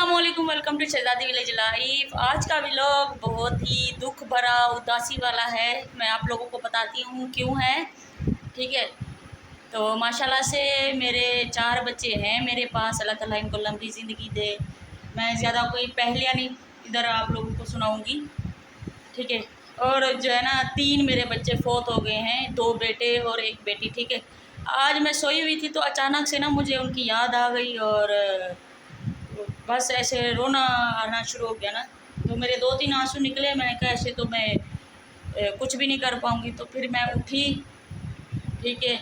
अस्सलामुअलैकुम, welcome to Shahzadi village life. आज का व्लॉग बहुत ही दुख भरा उदासी वाला है। मैं आप लोगों को बताती हूँ क्यों है। ठीक है, तो माशाल्लाह से मेरे 4 बच्चे हैं मेरे पास। अल्लाह ताला इनको लंबी ज़िंदगी दे। मैं ज़्यादा कोई पहलियाँ नहीं इधर आप लोगों को सुनाऊँगी। ठीक है, और जो है ना 3 मेरे बच्चे फोत हो गए हैं, 2 बेटे और 1 बेटी। ठीक है, आज मैं सोई हुई थी तो अचानक से ना मुझे उनकी याद आ गई और बस ऐसे रोना आना शुरू हो गया ना। तो मेरे 2-3 आंसू निकले। मैंने कहा ऐसे तो मैं कुछ भी नहीं कर पाऊँगी। तो फिर मैं उठी। ठीक है,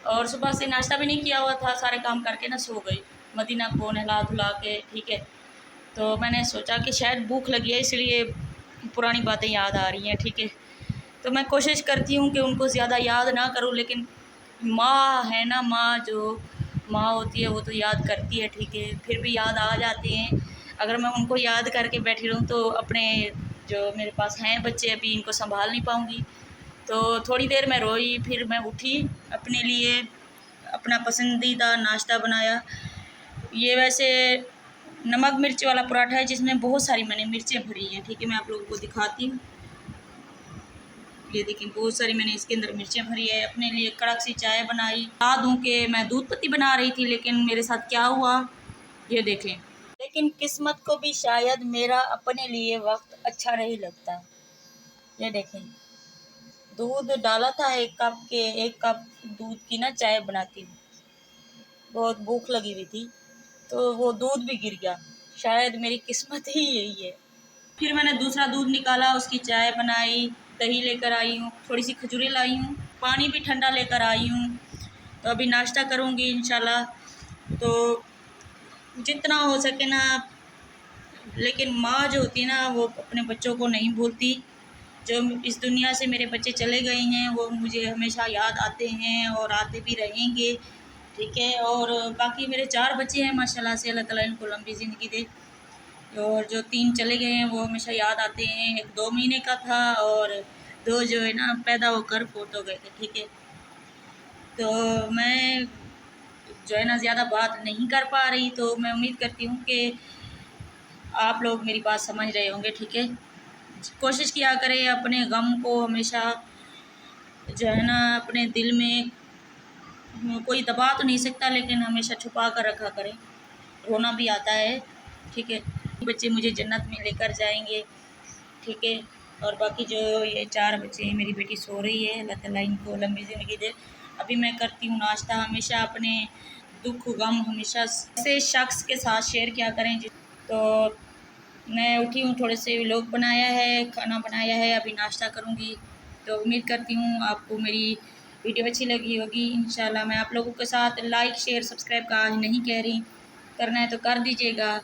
और सुबह से नाश्ता भी नहीं किया हुआ था, सारे काम करके ना सो गई। मदीना को नहला धुला के। ठीक है, तो मैंने सोचा कि शायद भूख लगी है इसलिए पुरानी बातें याद आ रही हैं। ठीक है, तो मैं कोशिश करती हूँ कि उनको ज़्यादा याद ना करूँ, लेकिन माँ है ना, माँ जो माँ होती है वो तो याद करती है। ठीक है, फिर भी याद आ जाते हैं। अगर मैं उनको याद करके बैठी रहूँ तो अपने जो मेरे पास हैं बच्चे अभी इनको संभाल नहीं पाऊँगी। तो थोड़ी देर मैं रोई, फिर मैं उठी, अपने लिए अपना पसंदीदा नाश्ता बनाया। ये वैसे नमक मिर्च वाला पराठा है जिसमें बहुत सारी मैंने मिर्चें भरी हैं। ठीक है, मैं आप लोगों को दिखाती हूँ। ये देखिए बहुत सारी मैंने इसके अंदर मिर्चें भरी है। अपने लिए कड़क सी चाय बनाई। बता दूँ कि मैं दूध पत्ती बना रही थी, लेकिन मेरे साथ क्या हुआ ये देखें। लेकिन किस्मत को भी शायद मेरा अपने लिए वक्त अच्छा नहीं लगता। ये देखें, दूध डाला था 1 कप दूध की ना चाय बनाती हूँ। बहुत भूख लगी हुई थी तो वो दूध भी गिर गया। शायद मेरी किस्मत ही यही है। फिर मैंने दूसरा दूध निकाला, उसकी चाय बनाई, दही लेकर आई हूँ, थोड़ी सी खजूरें लाई हूँ, पानी भी ठंडा लेकर आई हूँ। तो अभी नाश्ता करूँगी इंशाल्लाह। तो जितना हो सके ना, लेकिन माँ जो होती है ना वो अपने बच्चों को नहीं भूलती। जो इस दुनिया से मेरे बच्चे चले गए हैं वो मुझे हमेशा याद आते हैं और आते भी रहेंगे। ठीक है, और बाकी मेरे 4 बच्चे हैं माशाल्लाह से, अल्लाह ताला इनको लंबी ज़िंदगी दे। और जो 3 चले गए हैं वो हमेशा याद आते हैं। एक 2 महीने का था और 2 जो है ना पैदा होकर फोत हो गए थे। ठीक है, तो मैं जो है ना ज़्यादा बात नहीं कर पा रही, तो मैं उम्मीद करती हूँ कि आप लोग मेरी बात समझ रहे होंगे। ठीक है, कोशिश किया करें अपने गम को हमेशा जो है ना अपने दिल में, कोई दबा तो नहीं सकता लेकिन हमेशा छुपा कर रखा करें। रोना भी आता है। ठीक है, बच्चे मुझे जन्नत में लेकर जाएंगे। ठीक है, और बाकी जो ये 4 बच्चे हैं, मेरी बेटी सो रही है, अल्लाह ताला इनको लंबी ज़िंदगी दे। अभी मैं करती हूँ नाश्ता। हमेशा अपने दुख गम हमेशा ऐसे शख्स के साथ शेयर किया करें। तो मैं उठी हूँ, थोड़े से व्लॉग बनाया है, खाना बनाया है, अभी नाश्ता करूँगी। तो उम्मीद करती हूँ आपको मेरी वीडियो अच्छी लगी होगी। इंशाल्लाह मैं आप लोगों के साथ लाइक शेयर सब्सक्राइब का आज नहीं कह रही, करना है तो कर दीजिएगा।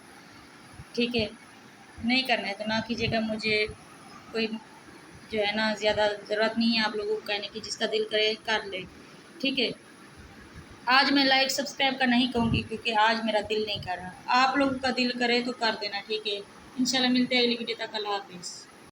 ठीक है, नहीं करना है तो ना कीजिएगा। मुझे कोई जो है ना ज़्यादा ज़रूरत नहीं है आप लोगों को कहने की, जिसका दिल करे कर ले। ठीक है, आज मैं लाइक सब्सक्राइब का नहीं कहूँगी क्योंकि आज मेरा दिल नहीं कर रहा। आप लोगों का दिल करे तो कर देना। ठीक है, इंशाल्लाह मिलते हैं अगली वीडियो तक। अल्लाह हाफिज़।